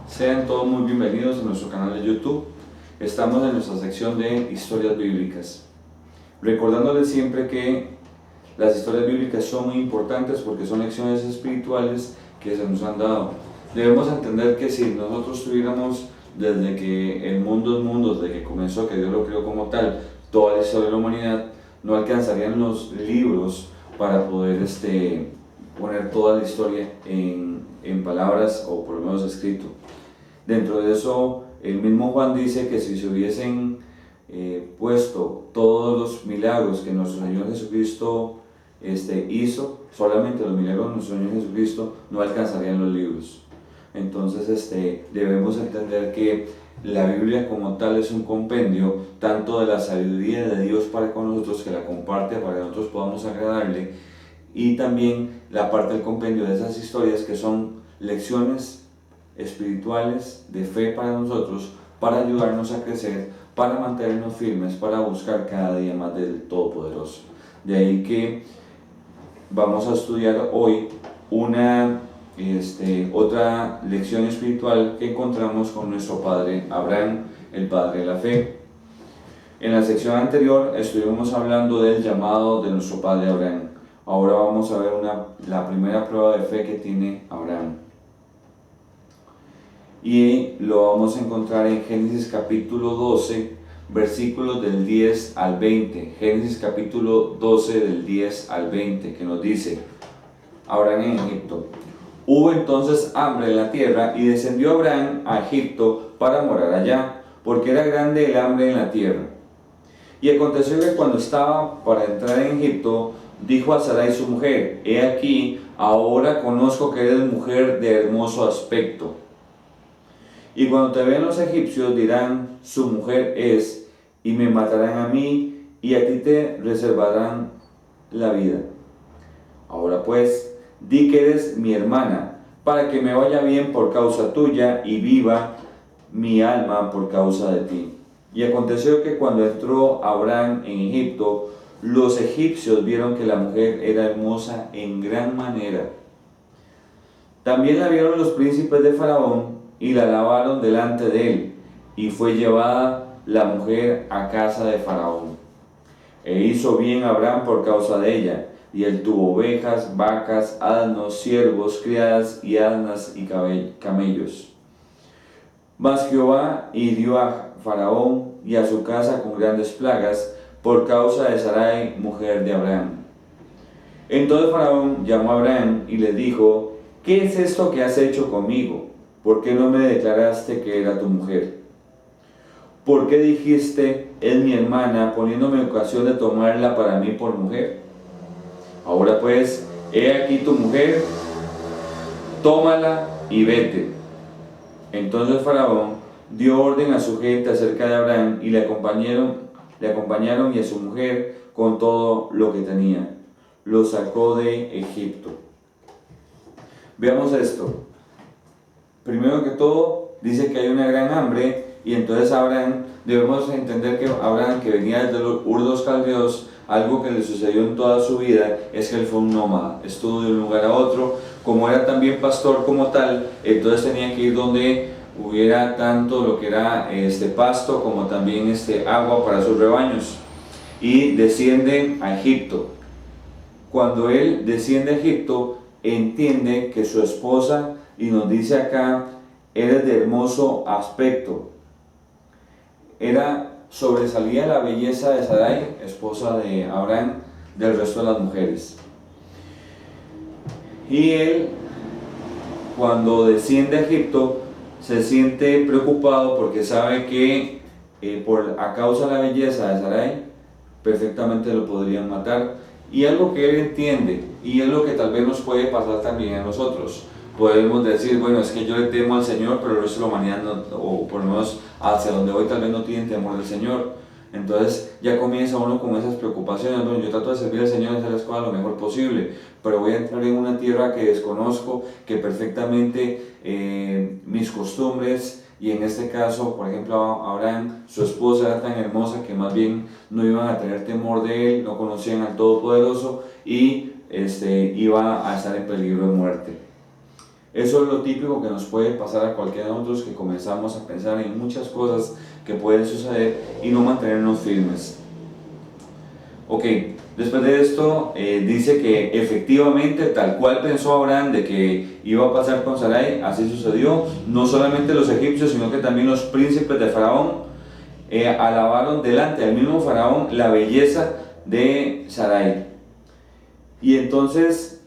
Sean todos muy bienvenidos a nuestro canal de YouTube. Estamos en nuestra sección de historias bíblicas. Recordándoles siempre que las historias bíblicas son muy importantes porque son lecciones espirituales que se nos han dado. Debemos entender que si nosotros tuviéramos desde que el mundo es mundo, desde que comenzó, que Dios lo creó como tal, toda la historia de la humanidad, no alcanzarían los libros para poder poner toda la historia en palabras o por lo menos escrito. Dentro de eso, el mismo Juan dice que si se hubiesen puesto todos los milagros que nuestro Señor Jesucristo hizo, solamente los milagros de nuestro Señor Jesucristo, no alcanzarían los libros. Entonces debemos entender que la Biblia como tal es un compendio tanto de la sabiduría de Dios para con nosotros, que la comparte para que nosotros podamos agradarle, y también la parte del compendio de esas historias que son lecciones espirituales de fe para nosotros, para ayudarnos a crecer, para mantenernos firmes, para buscar cada día más del Todopoderoso. De ahí que vamos a estudiar hoy otra lección espiritual que encontramos con nuestro padre Abraham, el padre de la fe. En la sección anterior estuvimos hablando del llamado de nuestro padre Abraham. Ahora vamos a ver la primera prueba de fe que tiene Abraham. Y lo vamos a encontrar en Génesis capítulo 12, versículos del 10 al 20. Génesis capítulo 12 del 10 al 20, que nos dice: Abraham en Egipto. Hubo entonces hambre en la tierra, y descendió Abraham a Egipto para morar allá, porque era grande el hambre en la tierra. Y aconteció que cuando estaba para entrar en Egipto, dijo a Sarai su mujer: He aquí, ahora conozco que eres mujer de hermoso aspecto. Y cuando te vean los egipcios dirán: su mujer es, y me matarán a mí, y a ti te reservarán la vida. Ahora pues, di que eres mi hermana, para que me vaya bien por causa tuya, y viva mi alma por causa de ti. Y aconteció que cuando entró Abraham en Egipto, los egipcios vieron que la mujer era hermosa en gran manera. También la vieron los príncipes de Faraón, y la alabaron delante de él, y fue llevada la mujer a casa de Faraón. E hizo bien Abraham por causa de ella, y él tuvo ovejas, vacas, asnos, siervos, criadas y asnas y camellos. Mas Jehová hirió a Faraón y a su casa con grandes plagas por causa de Sarai, mujer de Abraham. Entonces Faraón llamó a Abraham y le dijo: ¿Qué es esto que has hecho conmigo? ¿Por qué no me declaraste que era tu mujer? ¿Por qué dijiste: es mi hermana, poniéndome ocasión de tomarla para mí por mujer? Ahora pues, he aquí tu mujer, tómala y vete. Entonces Faraón dio orden a su gente acerca de Abraham, y le acompañaron y a su mujer con todo lo que tenía. Lo sacó de Egipto. Veamos esto. Primero que todo, dice que hay una gran hambre, y entonces Abraham, debemos entender que Abraham, que venía desde los Ur de los Caldeos, algo que le sucedió en toda su vida es que él fue un nómada, estuvo de un lugar a otro. Como era también pastor como tal, entonces tenía que ir donde hubiera tanto lo que era pasto como también agua para sus rebaños, y desciende a Egipto. Cuando él desciende a Egipto, entiende que su esposa, y nos dice acá, eres de hermoso aspecto. Sobresalía la belleza de Sarai, esposa de Abraham, del resto de las mujeres. Y él, cuando desciende a Egipto, se siente preocupado porque sabe que a causa de la belleza de Sarai, perfectamente lo podrían matar. Y algo que él entiende, y es lo que tal vez nos puede pasar también a nosotros. Podemos decir: bueno, es que yo le temo al Señor, pero el resto de la humanidad no, o por lo menos hacia donde voy tal vez no tienen temor del Señor. Entonces ya comienza uno con esas preocupaciones. Bueno, yo trato de servir al Señor y hacer las cosas lo mejor posible, pero voy a entrar en una tierra que desconozco, que perfectamente mis costumbres, y en este caso, por ejemplo, Abraham, su esposa era tan hermosa que más bien no iban a tener temor de él, no conocían al Todopoderoso, y iba a estar en peligro de muerte. Eso es lo típico que nos puede pasar a cualquiera de nosotros, que comenzamos a pensar en muchas cosas que pueden suceder y no mantenernos firmes. Ok, después de esto dice que efectivamente, tal cual pensó Abraham de que iba a pasar con Sarai, así sucedió. No solamente los egipcios, sino que también los príncipes de Faraón alabaron delante del mismo Faraón la belleza de Sarai. Y entonces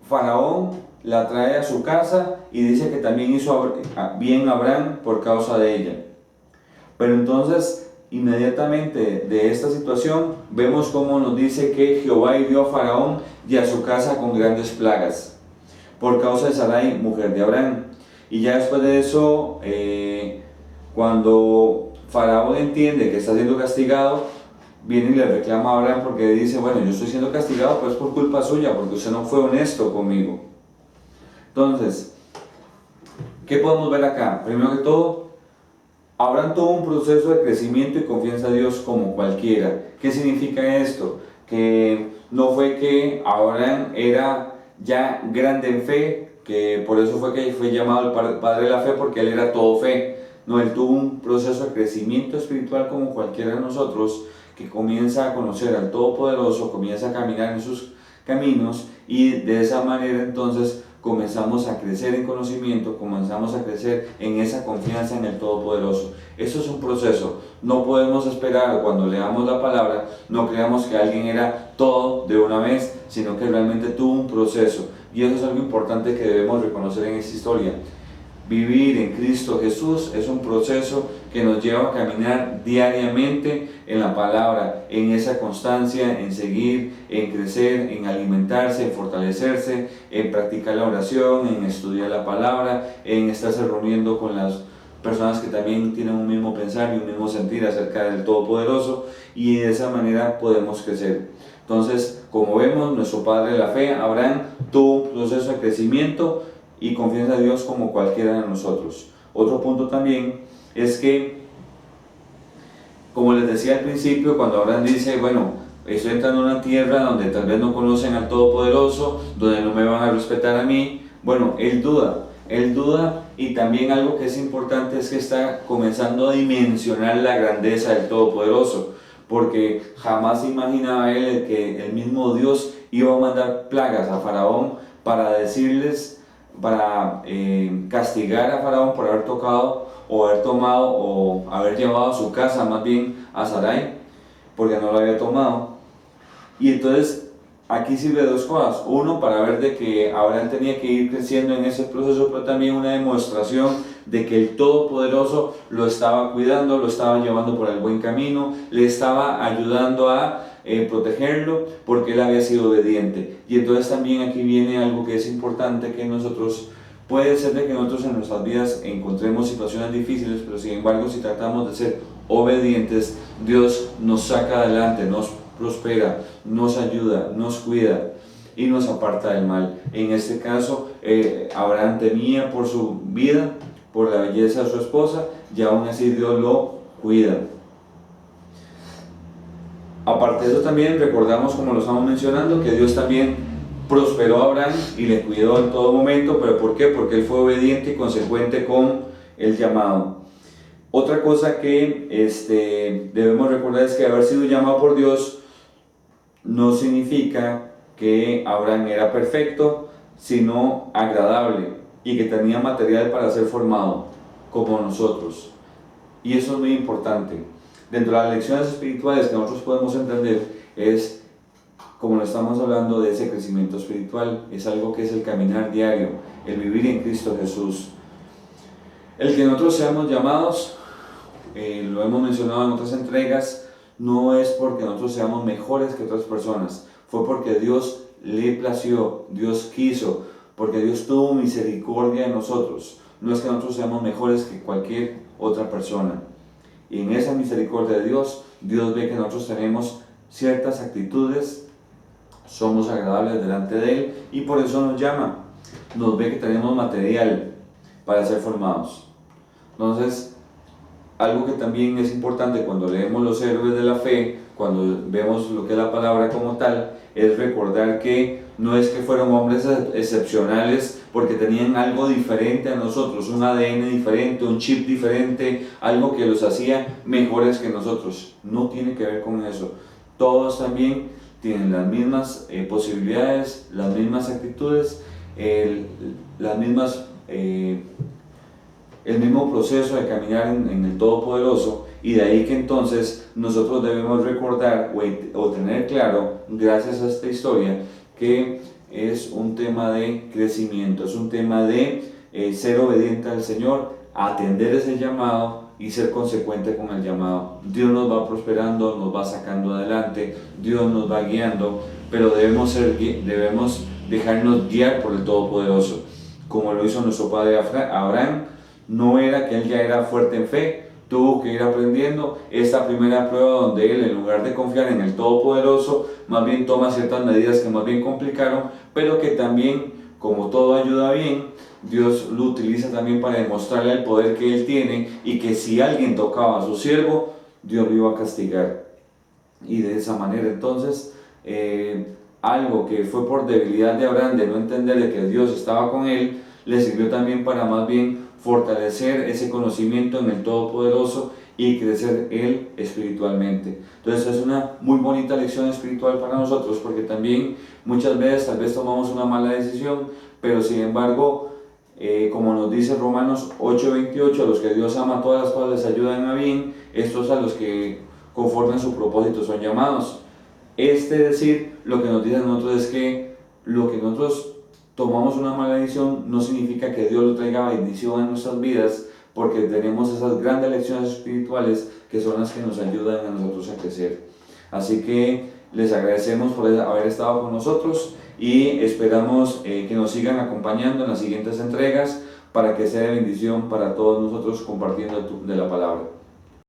Faraón la trae a su casa y dice que también hizo bien Abraham por causa de ella. Pero entonces, inmediatamente de esta situación, vemos cómo nos dice que Jehová hirió a Faraón y a su casa con grandes plagas, por causa de Sarai, mujer de Abraham. Y ya después de eso, cuando Faraón entiende que está siendo castigado, viene y le reclama a Abraham porque dice, bueno, yo estoy siendo castigado, pues por culpa suya, porque usted no fue honesto conmigo. Entonces, ¿qué podemos ver acá? Primero que todo, Abraham tuvo un proceso de crecimiento y confianza a Dios como cualquiera. ¿Qué significa esto? Que no fue que Abraham era ya grande en fe, que por eso fue que fue llamado el padre de la fe, porque él era todo fe. No, él tuvo un proceso de crecimiento espiritual como cualquiera de nosotros, que comienza a conocer al Todopoderoso, comienza a caminar en sus caminos, y de esa manera entonces comenzamos a crecer en conocimiento, comenzamos a crecer en esa confianza en el Todopoderoso. Eso es un proceso. No podemos esperar cuando leamos la palabra, no creamos que alguien era todo de una vez, sino que realmente tuvo un proceso. Y eso es algo importante que debemos reconocer en esta historia. Vivir en Cristo Jesús es un proceso que nos lleva a caminar diariamente en la palabra, en esa constancia, en seguir, en crecer, en alimentarse, en fortalecerse, en practicar la oración, en estudiar la palabra, en estarse reuniendo con las personas que también tienen un mismo pensar y un mismo sentir acerca del Todopoderoso, y de esa manera podemos crecer. Entonces, como vemos, nuestro padre de la fe, Abraham, tuvo un proceso de crecimiento y confianza en Dios como cualquiera de nosotros. Otro punto también es que, como les decía al principio, cuando Abraham dice, bueno, estoy entrando a una tierra donde tal vez no conocen al Todopoderoso, donde no me van a respetar a mí, bueno, él duda, y también algo que es importante es que está comenzando a dimensionar la grandeza del Todopoderoso, porque jamás imaginaba él que el mismo Dios iba a mandar plagas a Faraón para decirles, para castigar a Faraón por haber tocado o haber tomado o haber llevado a su casa más bien a Sarai, porque no lo había tomado. Y entonces aquí sirve dos cosas: uno, para ver de que Abraham tenía que ir creciendo en ese proceso, pero también una demostración de que el Todopoderoso lo estaba cuidando, lo estaba llevando por el buen camino, le estaba ayudando a protegerlo, porque él había sido obediente. Y entonces también aquí viene algo que es importante, que nosotros, puede ser de que nosotros en nuestras vidas encontremos situaciones difíciles, pero sin embargo, si tratamos de ser obedientes, Dios nos saca adelante, nos prospera, nos ayuda, nos cuida y nos aparta del mal. En este caso, Abraham temía por su vida, por la belleza de su esposa, y aún así Dios lo cuida. Aparte de eso, también recordamos, como lo estamos mencionando, que Dios también prosperó a Abraham y le cuidó en todo momento. ¿Pero por qué? Porque él fue obediente y consecuente con el llamado. Otra cosa que debemos recordar es que haber sido llamado por Dios no significa que Abraham era perfecto, sino agradable, y que tenía material para ser formado como nosotros. Y eso es muy importante. Dentro de las lecciones espirituales que nosotros podemos entender es, como lo estamos hablando, de ese crecimiento espiritual. Es algo que es el caminar diario, el vivir en Cristo Jesús. El que nosotros seamos llamados, lo hemos mencionado en otras entregas, no es porque nosotros seamos mejores que otras personas, fue porque Dios le plació, Dios quiso, porque Dios tuvo misericordia de nosotros. No es que nosotros seamos mejores que cualquier otra persona. Y en esa misericordia de Dios, Dios ve que nosotros tenemos ciertas actitudes, somos agradables delante de Él, y por eso nos llama. Nos ve que tenemos material para ser formados. Entonces, algo que también es importante cuando leemos los héroes de la fe, cuando vemos lo que es la palabra como tal, es recordar que no es que fueron hombres excepcionales porque tenían algo diferente a nosotros, un ADN diferente, un chip diferente, algo que los hacía mejores que nosotros. No tiene que ver con eso. Todos también tienen las mismas posibilidades, las mismas actitudes, las mismas, el mismo proceso de caminar en el Todopoderoso, y de ahí que entonces nosotros debemos recordar o tener claro, gracias a esta historia, que es un tema de crecimiento, es un tema de ser obediente al Señor, atender ese llamado y ser consecuente con el llamado. Dios nos va prosperando, nos va sacando adelante, Dios nos va guiando, pero debemos dejarnos guiar por el Todopoderoso, como lo hizo nuestro padre Abraham. No era que él ya era fuerte en fe, tuvo que ir aprendiendo esta primera prueba donde él, en lugar de confiar en el Todopoderoso, más bien toma ciertas medidas que más bien complicaron, pero que también, como todo ayuda bien, Dios lo utiliza también para demostrarle el poder que él tiene, y que si alguien tocaba a su siervo, Dios lo iba a castigar. Y de esa manera entonces, algo que fue por debilidad de Abraham, de no entender de que Dios estaba con él, le sirvió también para más bien fortalecer ese conocimiento en el Todopoderoso y crecer él espiritualmente. Entonces es una muy bonita lección espiritual para nosotros, porque también muchas veces tal vez tomamos una mala decisión, pero sin embargo, como nos dice Romanos 8:28, a los que Dios ama todas las cosas les ayudan a bien, estos a los que conforme a su propósito son llamados. Decir, lo que nos dice a nosotros es que lo que nosotros tomamos una mala decisión no significa que Dios lo traiga bendición en nuestras vidas, porque tenemos esas grandes lecciones espirituales que son las que nos ayudan a nosotros a crecer. Así que les agradecemos por haber estado con nosotros y esperamos que nos sigan acompañando en las siguientes entregas para que sea de bendición para todos nosotros compartiendo de la palabra.